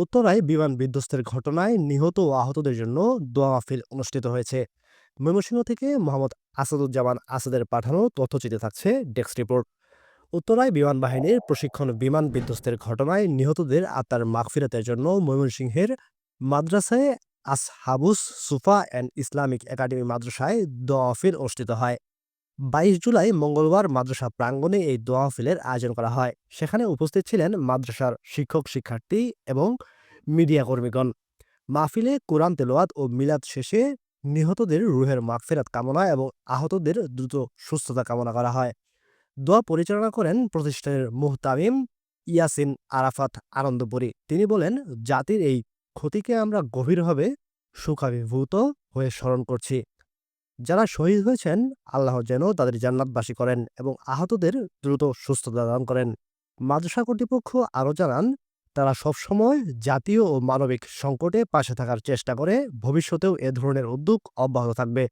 উত্তরায় বিমান বিধ্বস্তের ঘটনায় নিহত ও আহতদের জন্য দোয়া মাহফিল অনুষ্ঠিত হয়েছে। ময়মনসিংহ থেকে মোহাম্মদ আসাদুজ্জামান আসাদের পাঠানো তথ্যচিত্রে থাকছে ডেস্ক রিপোর্ট। উত্তরায় বিমান বাহিনীর প্রশিক্ষণ বিমান বিধ্বস্তের ঘটনায় নিহতদের আত্মার মাগফিরাতের জন্য ময়মনসিংহের মাদ্রাসায় আসহাবুস সুফা অ্যান্ড ইসলামিক একাডেমি মাদ্রাসায় দোয়া মাহফিল অনুষ্ঠিত হয়। ২২ জুলাই মঙ্গলবার মাদ্রাসা প্রাঙ্গণে এই দোয়া মাহফিলের আয়োজন করা হয়। সেখানে উপস্থিত ছিলেন মাদ্রাসার শিক্ষক শিক্ষার্থী এবং মিডিয়া কর্মীগণ। মাহফিলে কোরআন তেলাওয়াত ও মিলাদ শেষে নিহতদের রুহের মাগফিরাত কামনা এবং আহতদের দ্রুত সুস্থতা কামনা করা হয়। দোয়া পরিচালনা করেন প্রতিষ্ঠানের মুহতামিম ইয়াসিন আরাফাত আনন্দপুরী। তিনি বলেন, জাতির এই ক্ষতিকে আমরা গভীরভাবে শোকাভিভূত হয়ে স্মরণ করছি। যারা শহীদ হয়েছেন, আল্লাহ যেন তাদের জান্নাতবাসী করেন এবং আহতদের দ্রুত সুস্থতা দান করেন। মাদ্রাসা কর্তৃপক্ষ আরও জানান, তারা সবসময় জাতীয় ও মানবিক সংকটে পাশে থাকার চেষ্টা করে, ভবিষ্যতেও এ ধরনের উদ্যোগ অব্যাহত থাকবে।